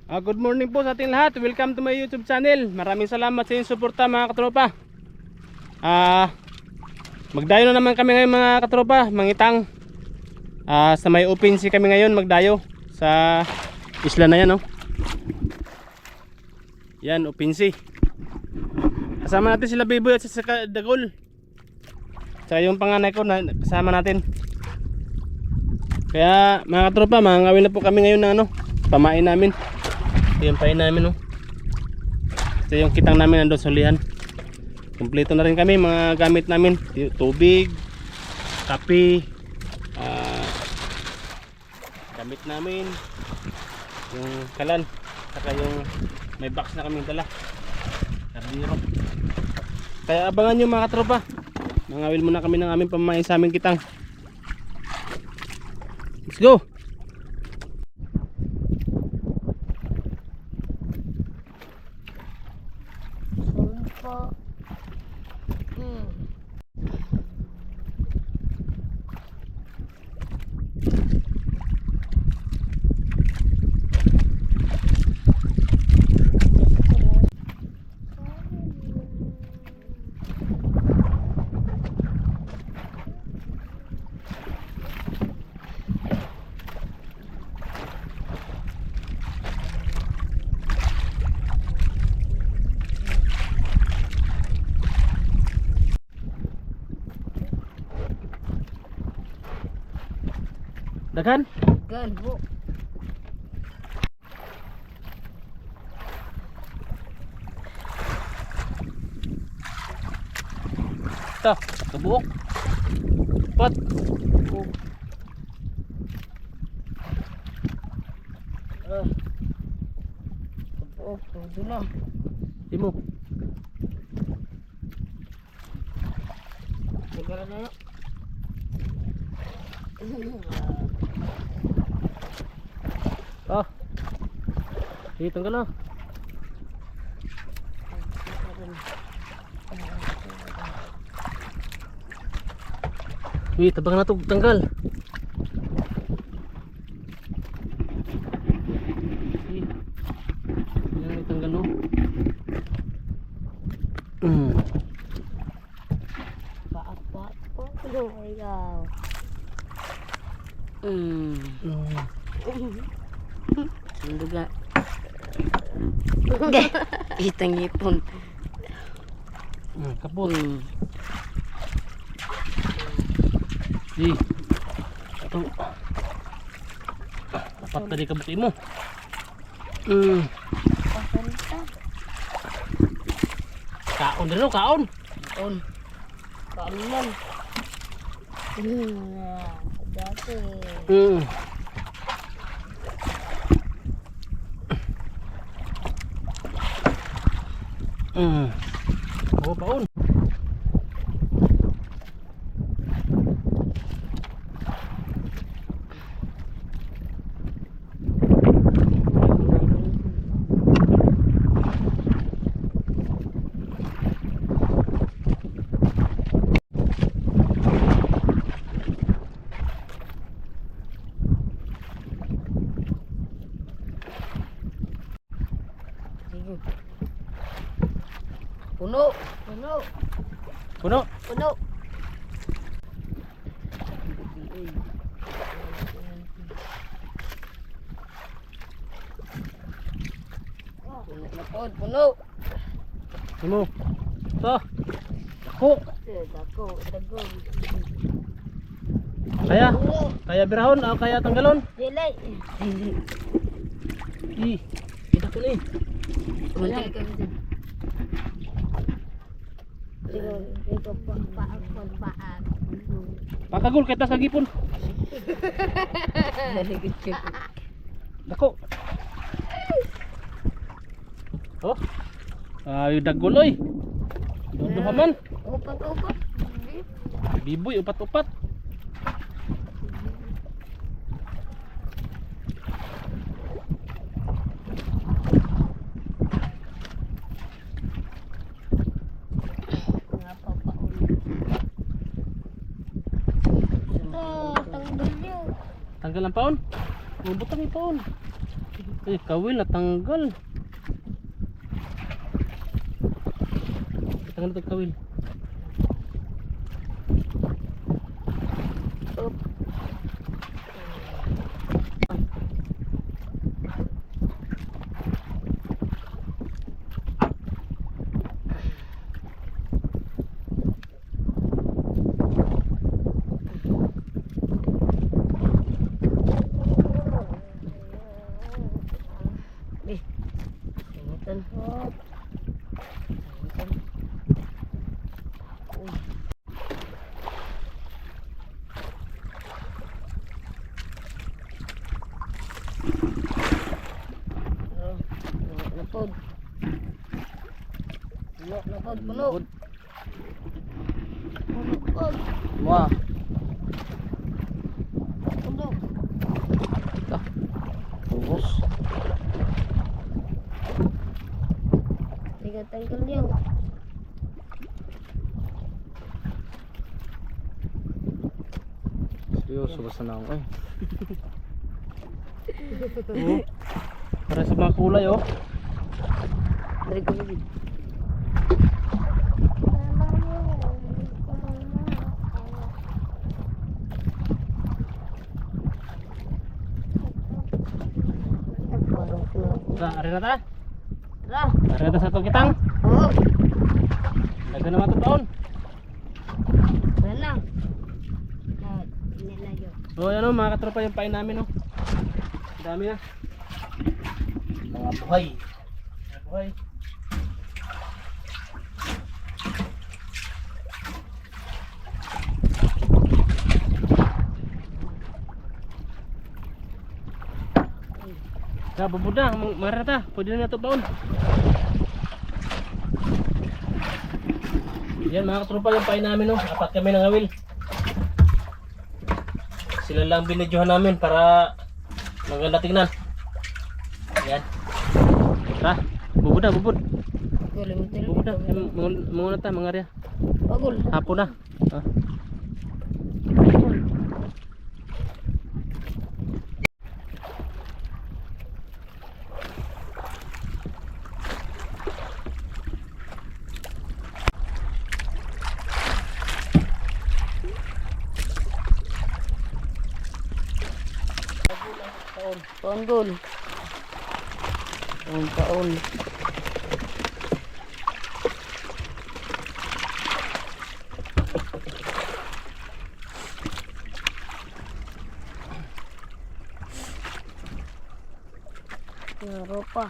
Good morning po sa ating lahat. Welcome to my YouTube channel. Maraming salamat sa inyong suporta mga katropa. Magdayo na naman kami ngayon mga katropa, mangitang. Sa may open sea kami ngayon magdayo sa isla na yan, no? Yan, open sea. Kasama natin sila Biboy at si Dagol. Saka yung panganay ko na kasama natin. Kaya mga katropa, mangawin na po kami ngayon ng ano, pamain namin. Ito yung pain namin, no? Ito yung kitang namin nandun sa ulihan. Kompleto na rin kami mga gamit namin. Tubig, kape, gamit namin, yung kalan, saka yung may box na kaming dala, kardiro. Kaya abangan nyo mga katropa. Mangawil muna kami ng aming pamain sa aming kitang. Let's go! Daghan? Daghan po. Ito, kabuok. Pot. Kabuok, todo na. Di mo. Daghan na. Sige, tanggal na. Wait, tabang na ito, tanggal. Yan, tanggal, no? Paat-paat po. Ayaw. Ang duga. Itang ipon. Kapot. Di. Ito. Apat na di kabuti mo. Kaon din, no? Kaon. Kaon. Kaon man. Dati. Oh, paon. Puno. Puno. Puno. Puno. Puno na po. Puno. Puno. Ito. Ako. Dako. Dago. Kaya? Kaya birahon o kaya tanggalon? Dilay. Kita ko ni. Wala ka dyan. Ito paak. Pakagul kita sa gipon. Dako. Oh. Ay dagol oy. Duduha man. Upat-upat. Biboy upat-upat. Tanggal yun. Tanggal ang paon. Butang yung paon. Kawil natanggal. Tanggal ito kawil. Up. Eh, ingitan. Ingitan. Uy. Oh, napod. Napod, puno. Napod. Wah. Puno. Tubos. Tanggal yan. Seryoso basta na ako Oh. Para sa mga kulay oh. Dari ko bibig. Ari na ta? Tara. Ari na ta sa itong kitang. Oo. Dagan naman ito taon. Tara na. Hindi na yun. So yan o mga katropa yung pain namin oh. Dami na. Mga buhay. Mga buhay. Nah, bubud na, marata, pwede na ito taon. Yan mga katropa yung pain namin oh. Apat kami ng awil. Sila lang binidyohan namin para maganda tingnan. Yan. Tara, bubud na, bubud. Bubud na, muna ta mga area. Bagol. Hapon na. Ah. Taon gol. Taon. Ropa.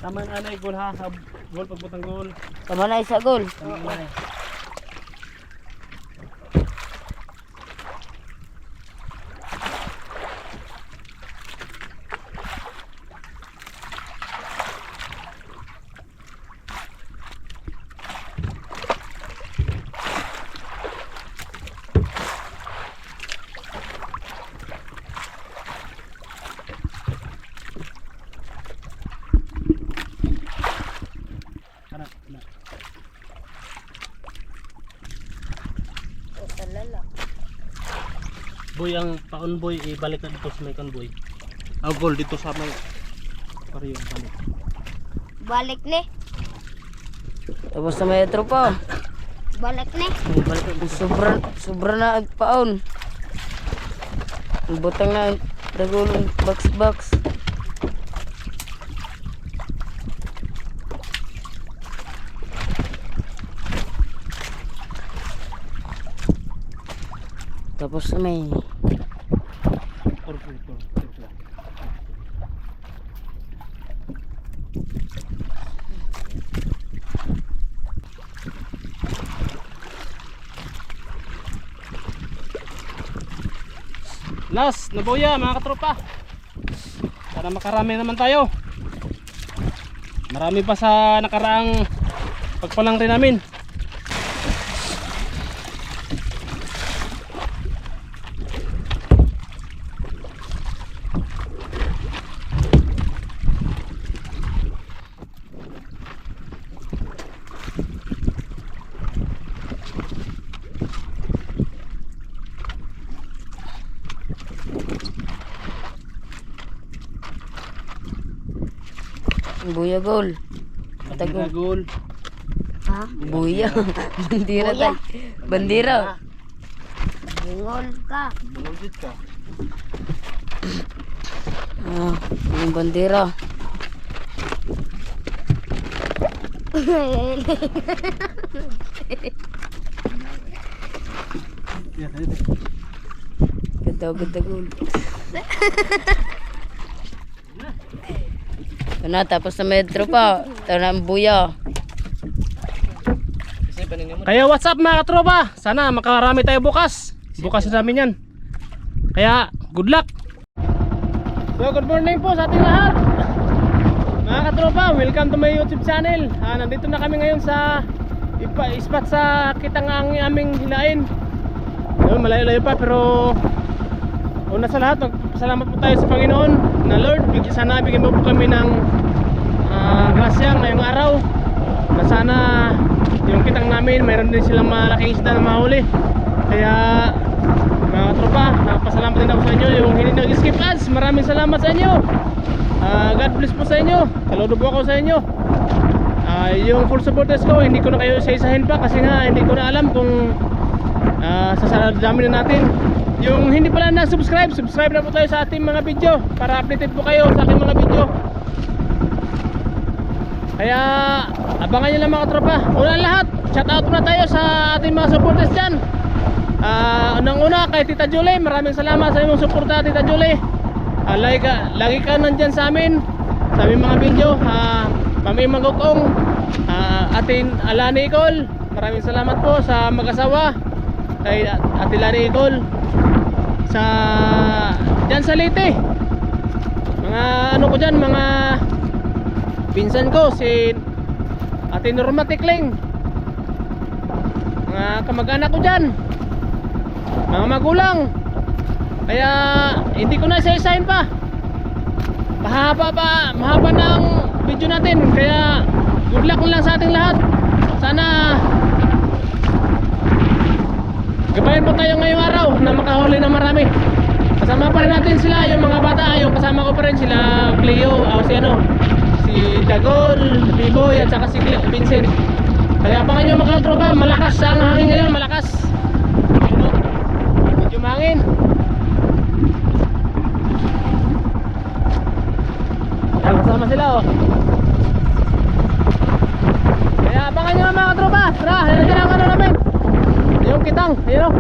Tama na anay gol ha, gol pagbutang gol. Tama na isa gol. Boy, ang paon boy, ibalik na dito sa may convoy. Gol dito sa may pariyo balik. Balik ni. Tapos na may tropa. Balik ni. Balik na dito. Sobra na ang paon. Butang na ang dagulong box. Tapos na may last, nabuya mga katropa. Para makarami naman tayo. Marami pa sa nakaraang pagpalang rin namin. Buya gol. Bandira gol. Ha? Buya. Bandira Buya. tay. Bandira. Bungol ka. Bulodit ka. Ah, yung bandera. Ganda gol. Ito na, tapos na metro pa. Ito na ang buya. Kaya what's up mga katropa? Sana makarami tayo bukas. Bukas na namin yan. Kaya good luck. So good morning po sa ating lahat. Mga katropa, welcome to my YouTube channel. Nandito na kami ngayon sa spot sa kitang ang aming hilain. Ayun, malayo-layo pa pero una sa lahat, salamat po tayo sa Panginoon na Lord, sana bigyan mo po kami ng grasya ngayong araw na sana yung kitang namin mayroon din silang malaking isda na mahuli. Kaya mga katropa, napasalamat din ako sa inyo yung hindi nag-skip ads. Maraming salamat sa inyo. God bless po sa inyo. Saludo po ako sa inyo. Yung full supporters ko, hindi ko na kayo isa-isahin pa kasi nga hindi ko na alam kung sasadami na natin. Yung hindi pala na-subscribe, subscribe na po tayo sa ating mga video para updated po kayo sa ating mga video. Kaya abangan nyo lang mga tropa. Unang lahat, shout out na tayo sa ating mga supporters dyan. Unang-una kay Tita Julie, maraming salamat sa inyong suporta Tita Julie. Lagi ka nandyan sa amin, sa aming mga video. Mami Magukong, atin Alani Icol, maraming salamat po sa mag-asawa kay Ate Lani Icol sa dyan sa Leyte. Mga ano ko dyan, mga pinsan ko si Ate Norma Tikling, mga kamag-anak ko dyan, mga magulang. Kaya hindi ko na isa-isahin pa, mahaba na ang video natin. Kaya good luck lang sa ating lahat. Sana gabayan po tayo ngayong araw na makahuli na marami. Kasama pa rin natin sila, yung mga bata. Yung kasama ko pa rin sila Cleo, si Dagol, Biboy at saka si Vincent. Kaya abangan nyo mga tropa, malakas ang hangin ngayon, malakas. Medyo mahangin. Yan, kasama sila oh. Kaya abangan nyo mga tropa. Tara, yan ang ano namin, yung kitang, ayun o.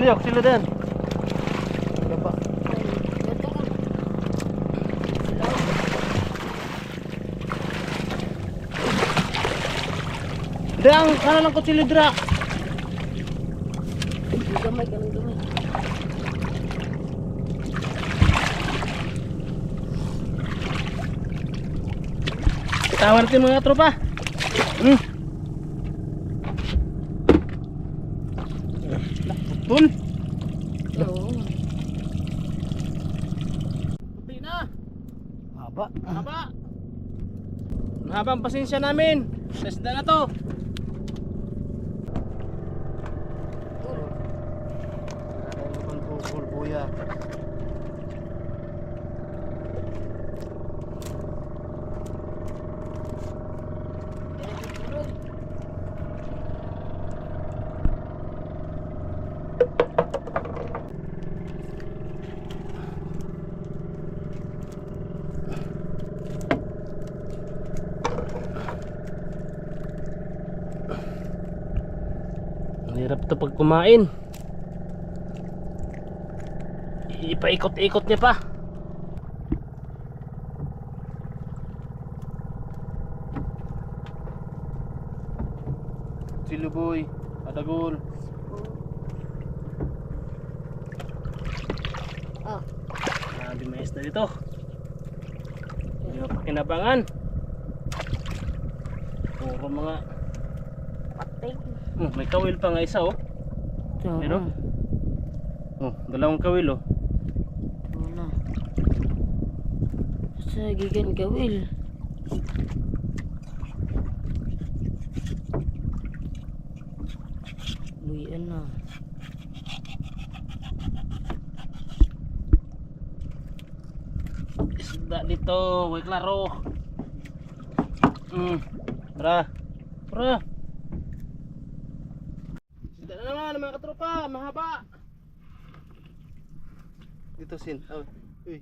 Silo din. Dang, sana lang kutsilyo dira. Gamay ka ng gamay. Tawar natin mga tropa. Putol. Mahaba. Mahaba. Mahabang pasensya namin. Sa isda na to. Pantukol kuya. Ang hirap ito pag kumain. Ipaikot-ikot niya pa. Siluboy, adagol. Oh. Grabe may isda dito. Hindi mo pa kinabangan. Puro mga Patay. may kawil pa nga isa oh. Oo. Meron? Oh, dalawang kawil oh. Wala. Sa gigan gawil. Buyan na. Isda dito, way klaro. Tara. Tara. Isda na naman mga katropa, mahaba. Dito sin. Oh. Uy.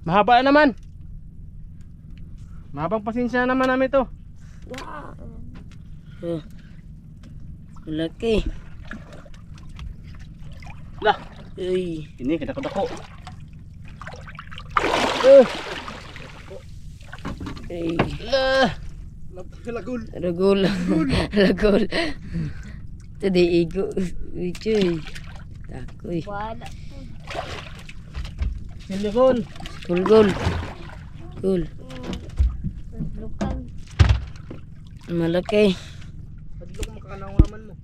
Mahaba na naman. Mahabang pasensya naman namin to. Wow. Oh. Laki. Lah, Uy. ini kadako-dako. Uy. Lah. Lagul. Ragol. Ragol. Tadi igo. Uy, cuy. Takoy. Wala. Lagul. Gul, gul. Gul. Lukan. Malaki. Padlok makakanaw naman mo.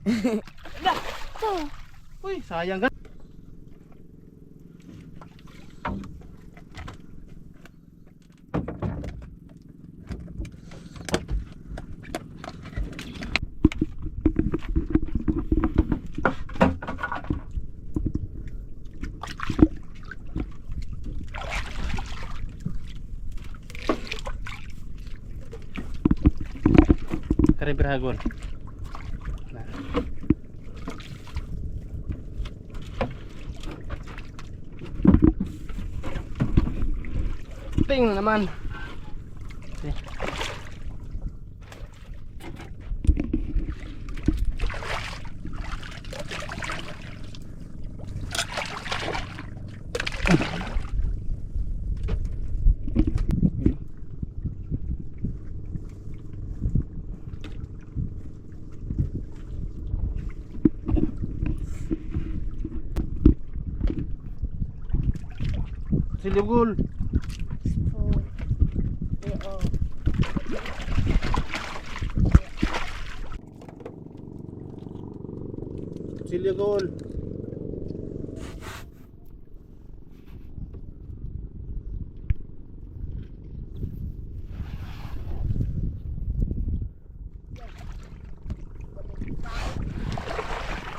Ito. Uy, sayang ka. Kare berhagol. Nah. Ting naman. Okay. Silugol. Spoon. Iyo. Silugol.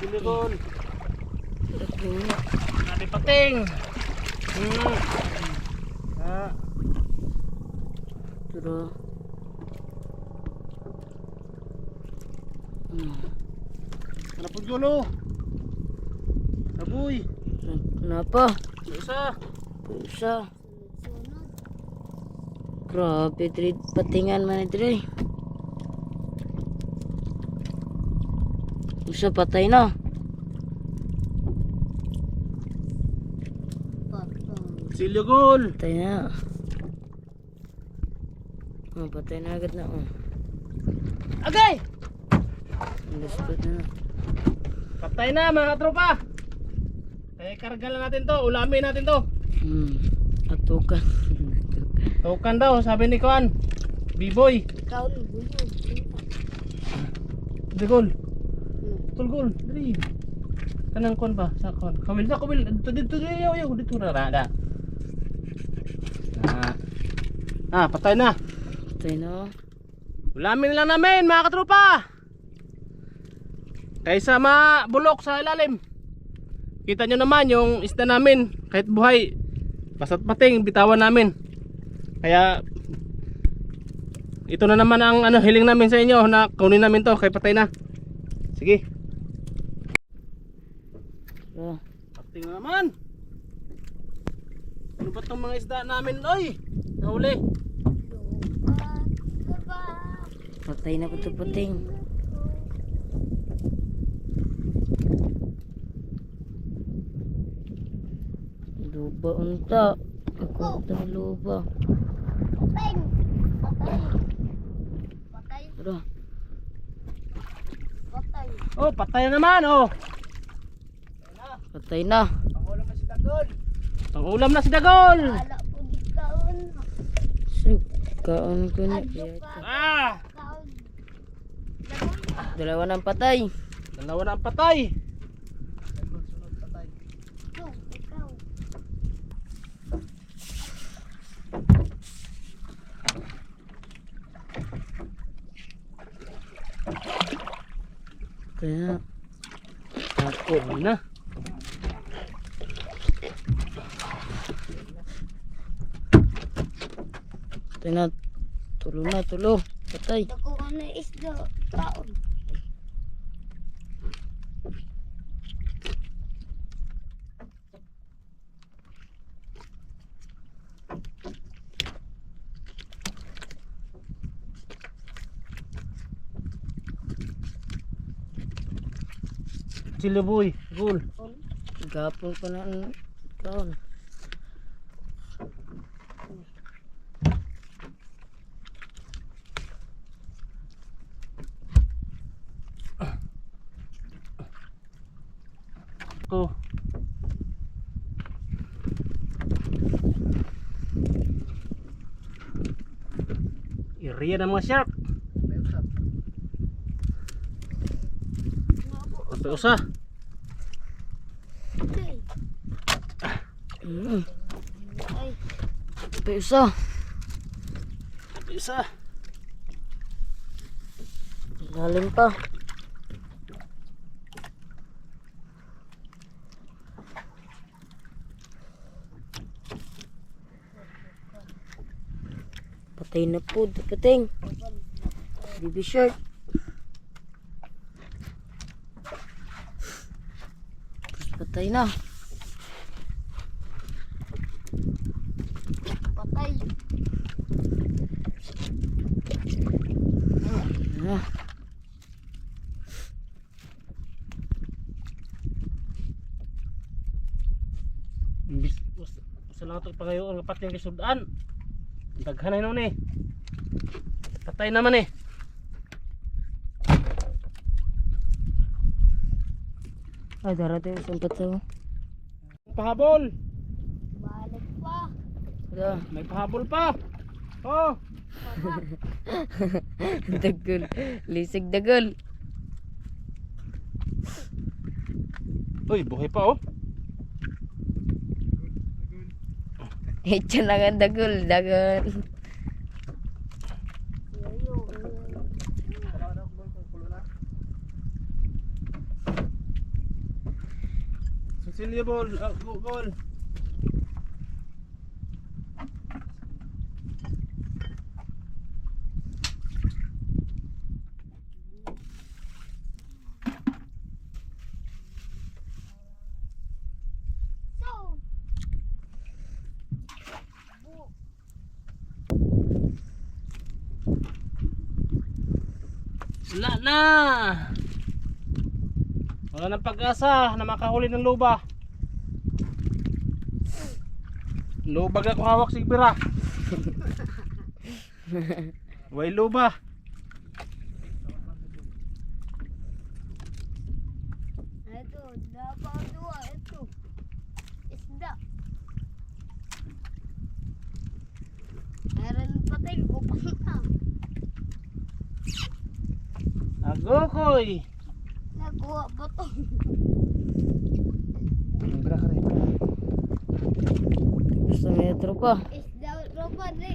Silugol. Nabi pating. Ah. Turo. Ano po gulo? Aboy. Kenapa? Isa. Bisa. Grabe, Dre. Patingan man, Dre. Bisa patay na. Silugol. Patay na. Oh, patay na agad na. Oh. Agay! Lispad na. Patay na mga tropa. Eh, karga lang natin to. Ulamin natin to. Atukan. Tukan daw, sabi ni Kuan. B-boy. Ikaw ni buyo. Silugol. Tulgol. Dali. Kanang kon ba? Sa kon. Kawil na kawil. Dito dito rada. Patay na. Patay na. Ulamin lang namin mga katropa. Kaysa mabulok sa ilalim. Kita nyo naman yung isda namin. Kahit buhay, basta't pating, bitawan namin. Kaya ito na naman ang hiling namin sa inyo na kunin namin to. Kaya patay na. Sige. Oh. Pating na naman. Ano ba itong mga isda namin? Oy, nahuli. Patay na puting. Luba unta. Ako unta ng luba. Patay. Patay. Patay. Tara. Patay. Oh, patay na naman. Oh. Patay na. Pangulam na si Dagol. Pangulam na si Dagol. Wala po di kaon. Sig. Kaon ko na. Ah! Kaon. Dalawa ng patay. Dalawa na ang patay. Ikaw. Kaya. Ako na. Patay na. Tulo na. Tulo. Patay. Dako na isda. Kaon. Chili boy. Gul. Gapon pa na ang kaon. Ko. Iriya ng mga shark. Apa usa? Okay. Ay. Patay isa. Apa usa? Lalim pa. Patay na po, puting. Baby shark. Patay na. Patay. Ah. Imbis usa lang ito ipangayo ang apat yung kisudaan. Daghanay nun eh. Patay naman eh. Ay, darating isang patay. Pahabol. Balik pa. Wala. May pahabol pa. Oh. Dagol. Lisig dagol. Uy, buhay pa oh. Ito lang ang dagol. Dagol. Yoyo. Cecilia ball, goal. So. Wala na. Wala nang pag-asa na makahuli ng luba. Lubag ako hawak si Bira. Way luba. Ito, dapat dua ito. Isda. Meron patay ko pa. Agokoy. Nakuha ba to? tropa. Isda ropa di.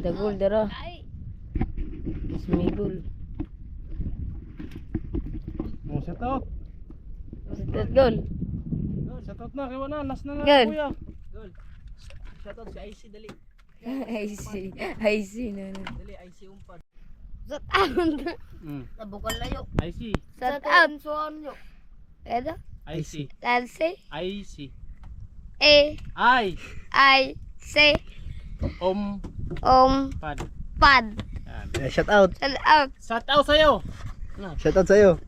Dagol dara. Ay. Smigol. Oh, shout out. Sitat gol. Oh, shout out na, kaya na, last na nga Gan. kuya. Shoutout si IC dali. I see no. Dali IC umpad. Sa taon. Nabukal layo. I see. Sa taon. Suon yo. Edo? I see. Tansi. I see. E. I C. pad. Pad. Yan. Shout out. Shout out. Shout out sa'yo. Shout out sa'yo.